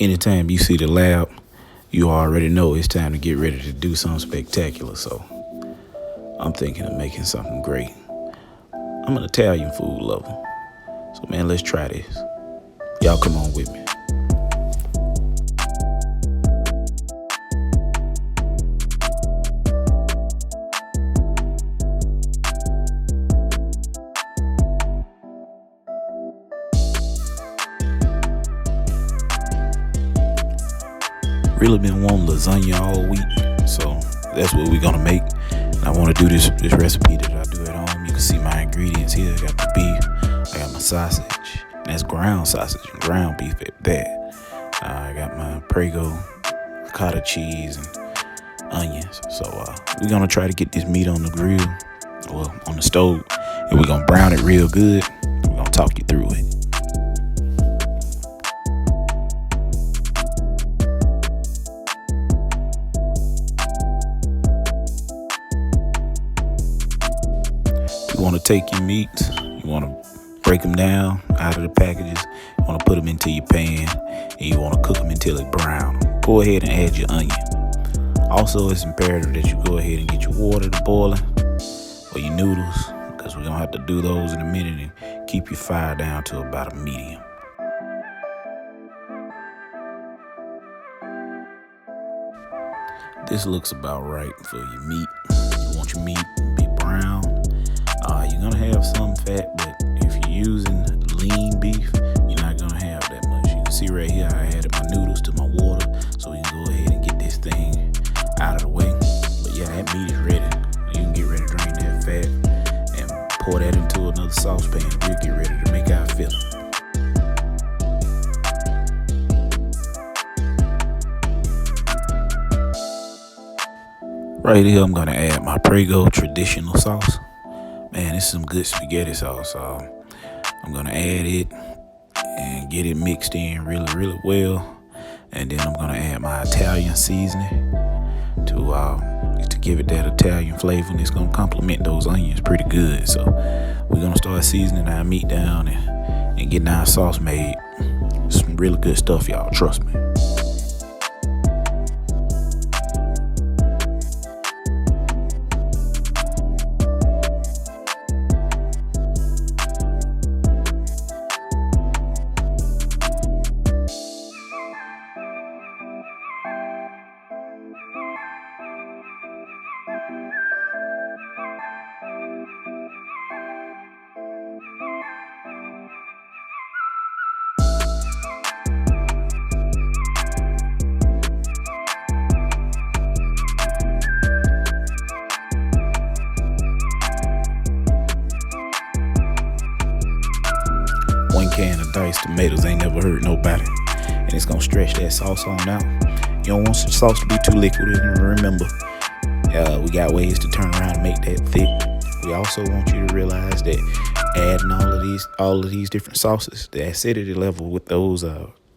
Anytime you see the lab, you already know it's time to get ready to do something spectacular. So I'm thinking of making something great. I'm an Italian food lover. So man, let's try this. Y'all come on with me. Really been wanting lasagna all week, so that's what we're gonna make. And I want to do this recipe that I do at home. You can see my ingredients here. I got the beef, I got my sausage. That's ground sausage and ground beef at that. I got my Prego, ricotta cheese, and onions. So we're gonna try to get this meat on the grill, well, on the stove, and we're gonna brown it real good. We're gonna talk you through it. You want to take your meats, you want to break them down out of the packages, you want to put them into your pan, and you want to cook them until it's brown. Go ahead and add your onion. Also, it's imperative that you go ahead and get your water to boiling or your noodles, because we're going to have to do those in a minute, and keep your fire down to about a medium. This looks about right for your meat. You want your meat to be brown. You're going to have some fat, but if you're using lean beef, you're not going to have that much. You can see right here, I added my noodles to my water, so we can go ahead and get this thing out of the way. But yeah, that meat is ready. You can get ready to drain that fat and pour that into another saucepan. We'll get ready to make our filling. Right here, I'm gonna add my Prego traditional sauce. Man, this is some good spaghetti sauce. I'm gonna add it and get it mixed in really, really well. And then I'm gonna add my Italian seasoning to give it that Italian flavor, and it's gonna complement those onions pretty good. So we're gonna start seasoning our meat down and getting our sauce made. Some really good stuff, y'all. Trust me. One can of diced tomatoes ain't never hurt nobody, and it's gonna stretch that sauce on out. You don't want the sauce to be too liquid. And remember, we got ways to turn around and make that thick. We also want you to realize that adding all of these different sauces, the acidity level with those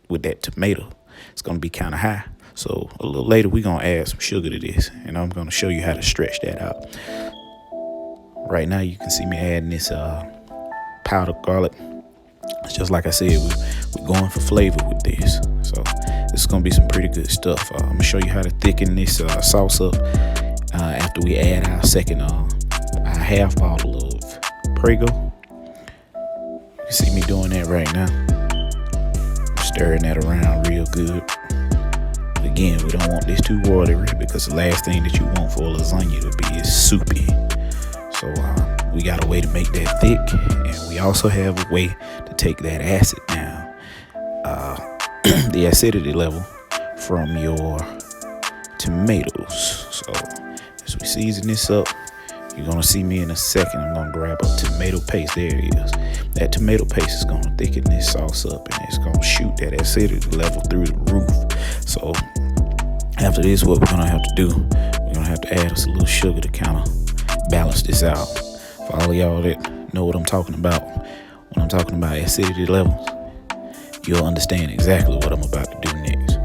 with that tomato, it's gonna be kind of high. So a little later, we're gonna add some sugar to this, and I'm gonna show you how to stretch that out. Right now, you can see me adding this powdered garlic. It's just like I said, we're going for flavor with this. So this is gonna be some pretty good stuff. I'm gonna show you how to thicken this sauce up after we add our second, our half bottle of Prego. You can see me doing that right now. I'm stirring that around real good. But again, we don't want this too watery, because the last thing that you want for a lasagna to be is soupy. So we got a way to make that thick, and we also have a way to take that acid down, the acidity level from your tomatoes. So as we season this up, you're gonna see me in a second. I'm gonna grab a tomato paste. There it is. That tomato paste is gonna thicken this sauce up, and it's gonna shoot that acidity level through the roof. So after this, what we're gonna have to do, we're gonna have to add us a little sugar to kind of balance this out. For all of y'all that know what I'm talking about, when I'm talking about acidity levels, you'll understand exactly what I'm about to do next.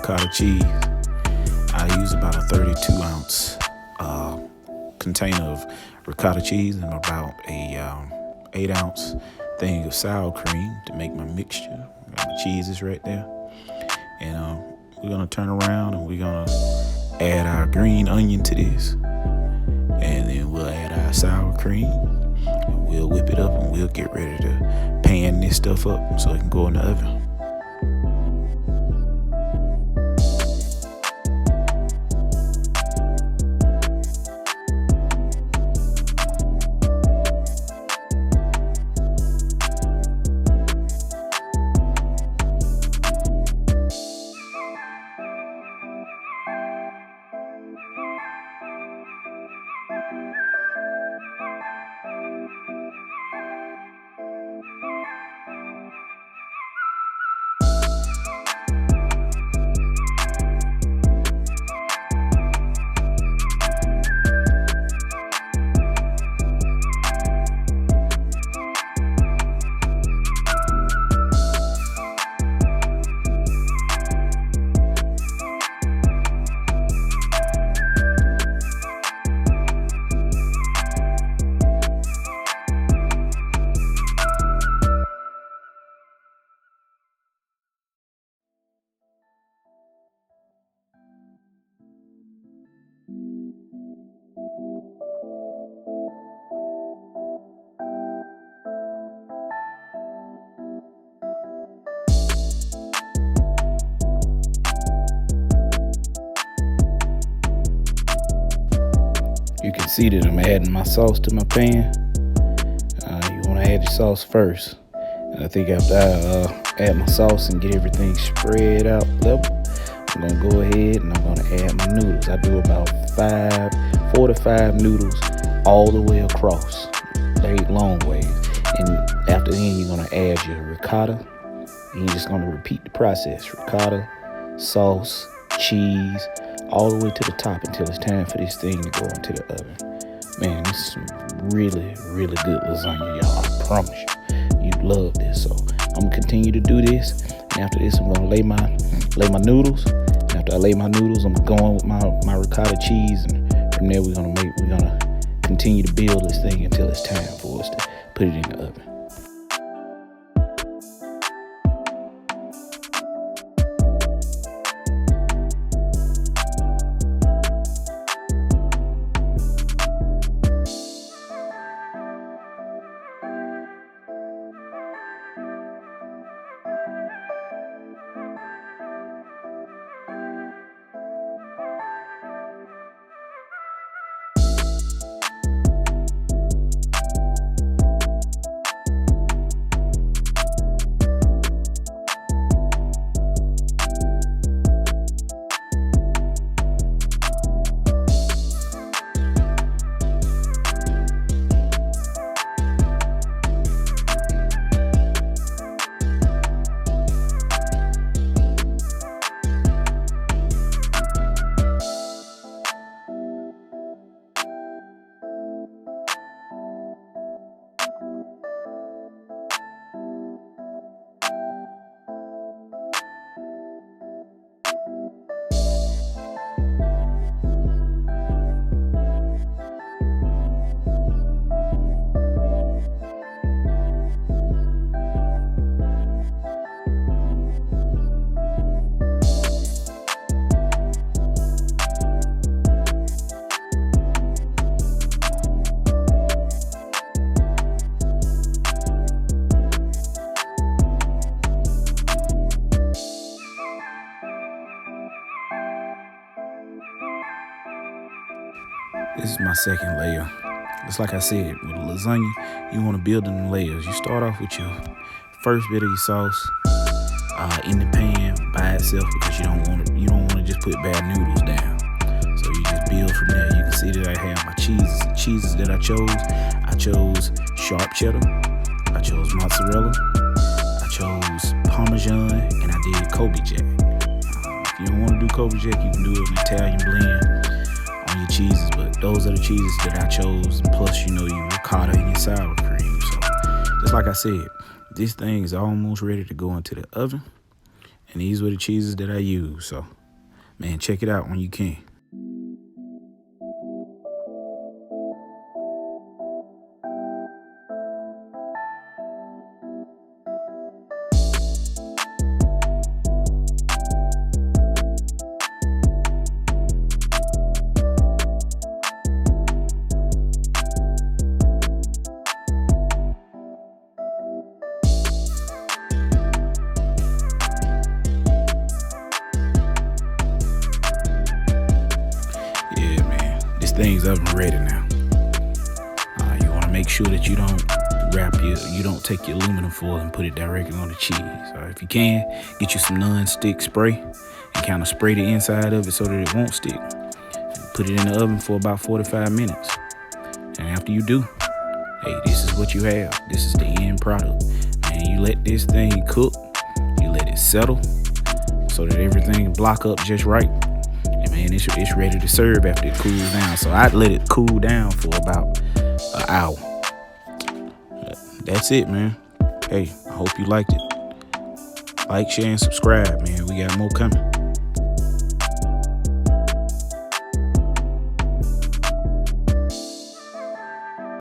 ricotta cheese. I use about a 32-ounce container of ricotta cheese and about a 8-ounce thing of sour cream to make my mixture. The cheese is right there. And we're going to turn around and we're going to add our green onion to this. And then we'll add our sour cream. And we'll whip it up and we'll get ready to pan this stuff up so it can go in the oven. You can see that I'm adding my sauce to my pan. You want to add your sauce first. And I think after I add my sauce and get everything spread out level, I'm going to go ahead and I'm going to add my noodles. I do about 4 to 5 noodles all the way across. They ain't long ways. And after then, you're going to add your ricotta. And you're just going to repeat the process. Ricotta, sauce, cheese, all the way to the top until it's time for this thing to go into the oven. Man, this is some really, really good lasagna, y'all. I promise you. You'd love this. So I'm gonna continue to do this. And after this, I'm gonna lay my noodles. And after I lay my noodles, I'm going with my ricotta cheese. And from there, we're gonna continue to build this thing until it's time for us to put it in the oven. This is my second layer. Just like I said, with lasagna, you want to build in layers. You start off with your first bit of your sauce in the pan by itself because you don't want to just put bad noodles down. So you just build from there. You can see that I have my cheeses that I chose. I chose sharp cheddar. I chose mozzarella. I chose Parmesan, and I did Kobe Jack. If you don't want to do Kobe Jack, you can do an Italian blend on your cheeses, but those are the cheeses that I chose. Plus, your ricotta and your sour cream. So, just like I said, this thing is almost ready to go into the oven, and these were the cheeses that I used. So, Man, check it out when you can. Yeah, man, this thing's oven ready now. You want to make sure that you don't take your aluminum foil and put it directly on the cheese. If you can, get you some non-stick spray and kind of spray the inside of it so that it won't stick. Put it in the oven for about 45 minutes. And after you do, hey, this is what you have. This is the end product. Man, you let this thing cook. You let it settle so that everything block up just right. And man, it's ready to serve after it cools down. So I'd let it cool down for about an hour. That's it, man. Hey, I hope you liked it. Like, share, and subscribe, man. We got more coming.